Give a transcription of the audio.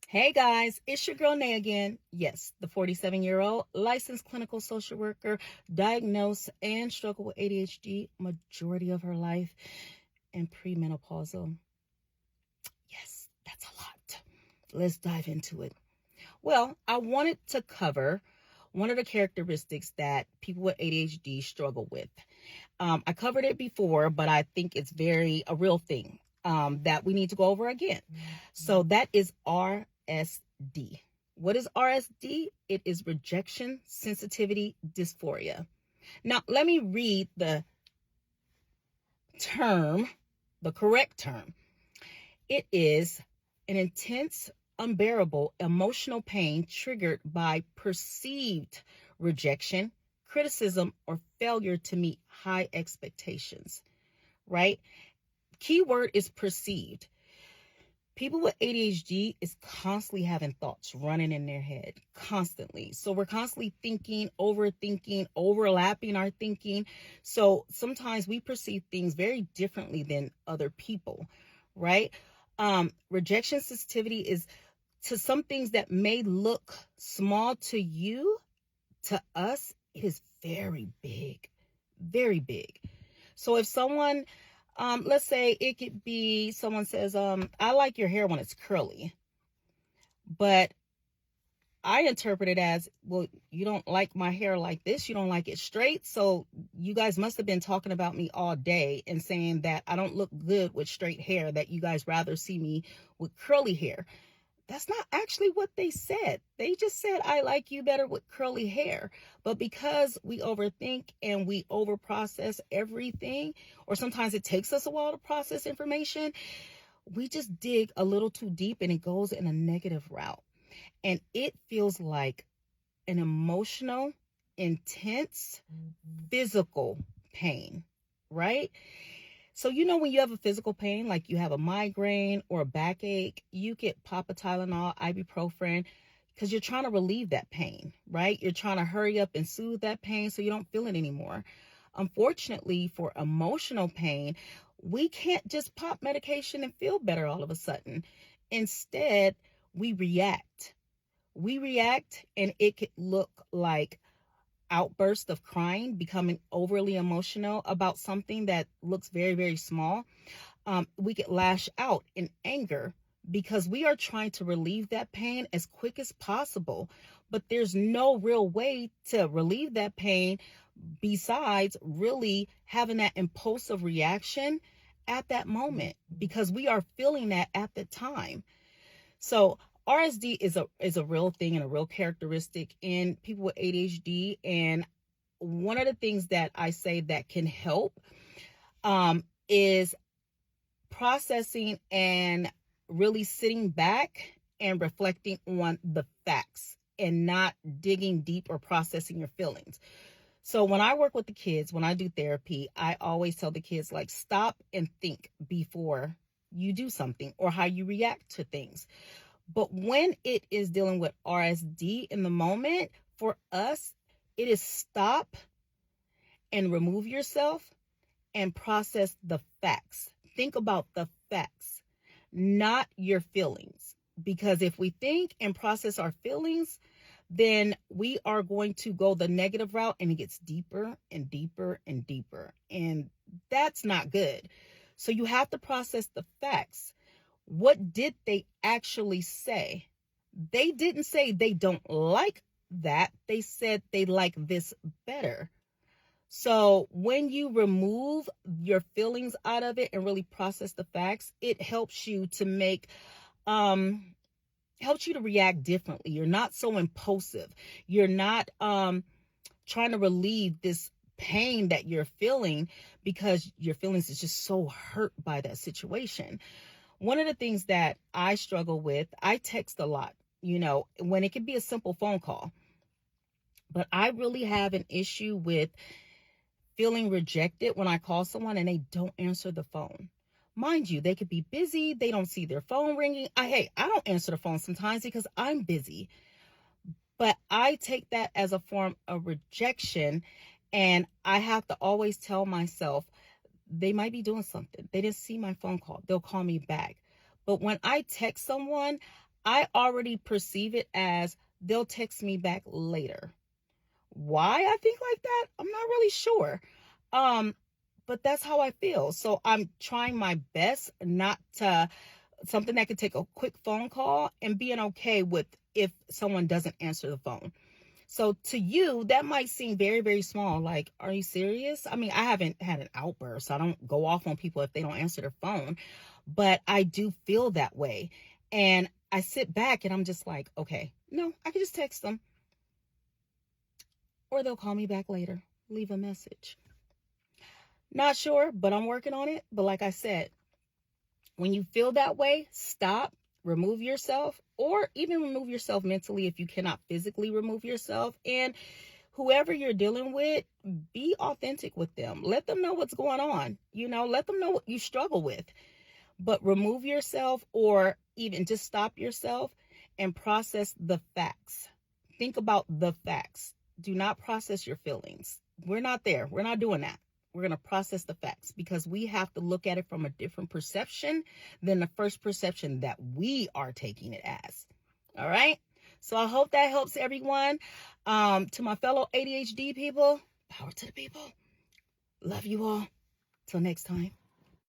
Hey guys, it's your girl Nay again. Yes, the 47-year-old licensed clinical social worker, diagnosed and struggled with ADHD majority of her life and premenopausal. Yes, that's a lot. Let's dive into it. Well, I wanted to cover one of the characteristics that people with ADHD struggle with. I covered it before, but I think it's a real thing that we need to go over again. So that is RSD. What is RSD? It is rejection sensitivity dysphoria. Now, let me read the term, the correct term. It is an intense, unbearable emotional pain triggered by perceived rejection, criticism, or failure to meet high expectations, right? Key word is perceived. People with ADHD is constantly having thoughts running in their head, constantly. So we're constantly thinking, overthinking, overlapping our thinking. So sometimes we perceive things very differently than other people, right? Rejection sensitivity is to some things that may look small to you, to us, it is very big, very big. So if someone, let's say it could be someone says, I like your hair when it's curly, but I interpret it as, well, you don't like my hair like this. You don't like it straight. So you guys must have been talking about me all day and saying that I don't look good with straight hair, that you guys rather see me with curly hair. That's not actually what they said. They just said, I like you better with curly hair. But because we overthink and we overprocess everything, or sometimes it takes us a while to process information, we just dig a little too deep and it goes in a negative route. And it feels like an emotional, intense, physical pain, right? So, when you have a physical pain, like you have a migraine or a backache, you get pop a Tylenol, ibuprofen, because you're trying to relieve that pain, right? You're trying to hurry up and soothe that pain so you don't feel it anymore. Unfortunately, for emotional pain, we can't just pop medication and feel better all of a sudden. Instead, we react. We react, and it could look like outburst of crying, becoming overly emotional about something that looks very, very small. We could lash out in anger because we are trying to relieve that pain as quick as possible. But there's no real way to relieve that pain besides really having that impulsive reaction at that moment, because we are feeling that at the time. So RSD is a real thing and a real characteristic in people with ADHD. And one of the things that I say that can help is processing and really sitting back and reflecting on the facts and not digging deep or processing your feelings. So when I work with the kids, when I do therapy, I always tell the kids, like, stop and think before you do something or how you react to things. But when it is dealing with RSD in the moment, for us, it is stop and remove yourself and process the facts. Think about the facts, not your feelings. Because if we think and process our feelings, then we are going to go the negative route, and it gets deeper and deeper and deeper. And that's not good. So you have to process the facts. What did they actually say? They didn't say they don't like that. They said they like this better. So when you remove your feelings out of it and really process the facts, it helps you to helps you to react differently. You're not so impulsive. You're not trying to relieve this pain that you're feeling because your feelings is just so hurt by that situation. One of the things that I struggle with, I text a lot, when it can be a simple phone call. But I really have an issue with feeling rejected when I call someone and they don't answer the phone. Mind you, they could be busy. They don't see their phone ringing. I don't answer the phone sometimes because I'm busy. But I take that as a form of rejection. And I have to always tell myself, they might be doing something. They didn't see my phone call. They'll call me back. But when I text someone, I already perceive it as they'll text me back later. Why I think like that, I'm not really sure. But that's how I feel. So I'm trying my best not to, something that could take a quick phone call, and being okay with if someone doesn't answer the phone. So to you, that might seem very, very small. Like, are you serious? I mean, I haven't had an outburst. I don't go off on people if they don't answer their phone, but I do feel that way. And I sit back and I'm just like, okay, no, I can just text them, or they'll call me back later, leave a message. Not sure, but I'm working on it. But like I said, when you feel that way, stop, remove yourself, or even remove yourself mentally if you cannot physically remove yourself. And whoever you're dealing with, be authentic with them. Let them know what's going on. Let them know what you struggle with. But remove yourself, or even just stop yourself and process the facts. Think about the facts. Do not process your feelings. We're not there. We're not doing that. We're going to process the facts, because we have to look at it from a different perception than the first perception that we are taking it as. All right. So I hope that helps everyone. To my fellow ADHD people, power to the people. Love you all. Till next time.